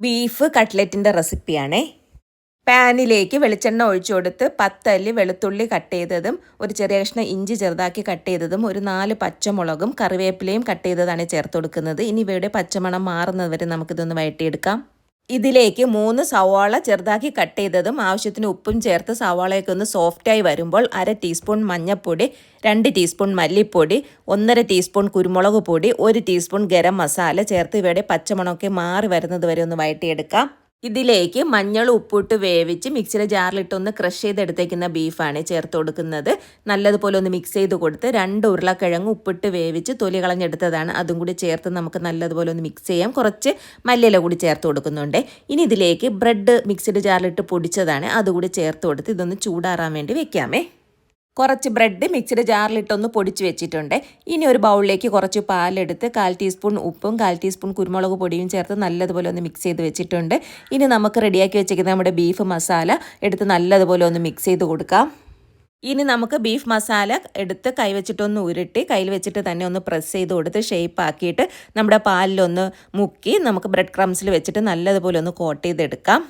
Beef കട്ട്ലറ്റിൻ്റെ റെസിപ്പിയാണേ. പാനിലേക്ക് വെളിച്ചെണ്ണ ഒഴിച്ചു കൊടുത്ത് 10 അല്ലി വെളുത്തുള്ളി കട്ട് ചെയ്തതും ഒരു ചെറിയ കഷ്ണം ഇഞ്ചി ചെറുതാക്കി കട്ട് ചെയ്തതും ഒരു 4 പച്ചമുളകും കറിവേപ്പിലയും കട്ട് ചെയ്തതാണ് ചേർത്ത് കൊടുക്കുന്നത്. ഇനി ഇവയുടെ പച്ചമണം മാറുന്നത് വരെ നമുക്കിതൊന്ന് വഴറ്റിയെടുക്കാം. ഇതിലേക്ക് 3 സവാള ചെറുതാക്കി കട്ട് ചെയ്തതും ആവശ്യത്തിന് ഉപ്പും ചേർത്ത് സവാളയൊക്കെ ഒന്ന് സോഫ്റ്റായി വരുമ്പോൾ 1/2 ടീസ്പൂൺ മഞ്ഞൾപ്പൊടി, 2 ടീസ്പൂൺ മല്ലിപ്പൊടി, 1/2 ടീസ്പൂൺ കുരുമുളക് പൊടി, 1 ടീസ്പൂൺ ഗരം മസാല ചേർത്ത് ഇവയുടെ പച്ചമണമൊക്കെ മാറി വരുന്നത് വരെ ഒന്ന് വഴറ്റിയെടുക്കാം. ഇതിലേക്ക് മഞ്ഞൾ ഉപ്പിട്ട് വേവിച്ച് മിക്സിയുടെ ജാറിലിട്ടൊന്ന് ക്രഷ് ചെയ്തെടുത്തേക്കുന്ന ബീഫാണ് ചേർത്ത് കൊടുക്കുന്നത്. നല്ലതുപോലെ ഒന്ന് മിക്സ് ചെയ്ത് കൊടുത്ത് 2 ഉരുളക്കിഴങ്ങ് ഉപ്പിട്ട് വേവിച്ച് തൊലി കളഞ്ഞെടുത്തതാണ്. അതും കൂടി ചേർത്ത് നമുക്ക് നല്ലതുപോലെ ഒന്ന് മിക്സ് ചെയ്യാം. കുറച്ച് മല്ലിയില കൂടി ചേർത്ത് കൊടുക്കുന്നുണ്ട്. ഇനി ഇതിലേക്ക് ബ്രെഡ് മിക്സിയുടെ ജാറിലിട്ട് പൊടിച്ചതാണ്, അതുകൂടി ചേർത്ത് കൊടുത്ത് ഇതൊന്ന് ചൂടാറാൻ വേണ്ടി വെക്കാമേ. കുറച്ച് ബ്രെഡ് മിക്സിയുടെ ജാറിലിട്ടൊന്ന് പൊടിച്ച് വെച്ചിട്ടുണ്ട്. ഇനി ഒരു ബൗളിലേക്ക് കുറച്ച് പാലെടുത്ത് 1/4 ടീസ്പൂൺ ഉപ്പും 1/4 ടീസ്പൂൺ കുരുമുളക് പൊടിയും ചേർത്ത് നല്ലതുപോലെ ഒന്ന് മിക്സ് ചെയ്ത് വെച്ചിട്ടുണ്ട്. ഇനി നമുക്ക് റെഡിയാക്കി വെച്ചിരിക്കുന്ന നമ്മുടെ ബീഫ് മസാല എടുത്ത് നല്ലതുപോലെ ഒന്ന് മിക്സ് ചെയ്ത് കൊടുക്കാം. ഇനി നമുക്ക് ബീഫ് മസാല എടുത്ത് കൈവച്ചിട്ടൊന്ന് ഉരുട്ടി കയ്യിൽ വെച്ചിട്ട് തന്നെ ഒന്ന് പ്രസ് ചെയ്ത് കൊടുത്ത് ഷേപ്പ് ആക്കിയിട്ട് നമ്മുടെ പാലിലൊന്ന് മുക്കി നമുക്ക് ബ്രെഡ് ക്രംസിൽ വെച്ചിട്ട് നല്ലതുപോലെ ഒന്ന് കോട്ട് ചെയ്തെടുക്കാം.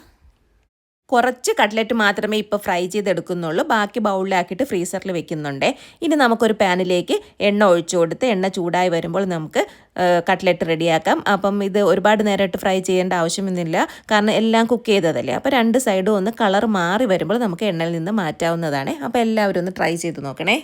കുറച്ച് കട്ട്ലറ്റ് മാത്രമേ ഇപ്പോൾ ഫ്രൈ ചെയ്തെടുക്കുന്നുള്ളൂ. ബാക്കി ബൗളിലാക്കിയിട്ട് ഫ്രീസറിൽ വെക്കുന്നുണ്ട്. ഇനി നമുക്കൊരു പാനിലേക്ക് എണ്ണ ഒഴിച്ചു കൊടുത്ത് എണ്ണ ചൂടായി വരുമ്പോൾ നമുക്ക് കട്ട്ലറ്റ് റെഡിയാക്കാം. അപ്പം ഇത് ഒരുപാട് നേരമായിട്ട് ഫ്രൈ ചെയ്യേണ്ട ആവശ്യമൊന്നുമില്ല, കാരണം എല്ലാം കുക്ക് ചെയ്തതല്ലേ. അപ്പോൾ 2 സൈഡും ഒന്ന് കളർ മാറി വരുമ്പോൾ നമുക്ക് എണ്ണയിൽ നിന്ന് മാറ്റാവുന്നതാണ്. അപ്പോൾ എല്ലാവരും ഒന്ന് ട്രൈ ചെയ്ത് നോക്കണേ.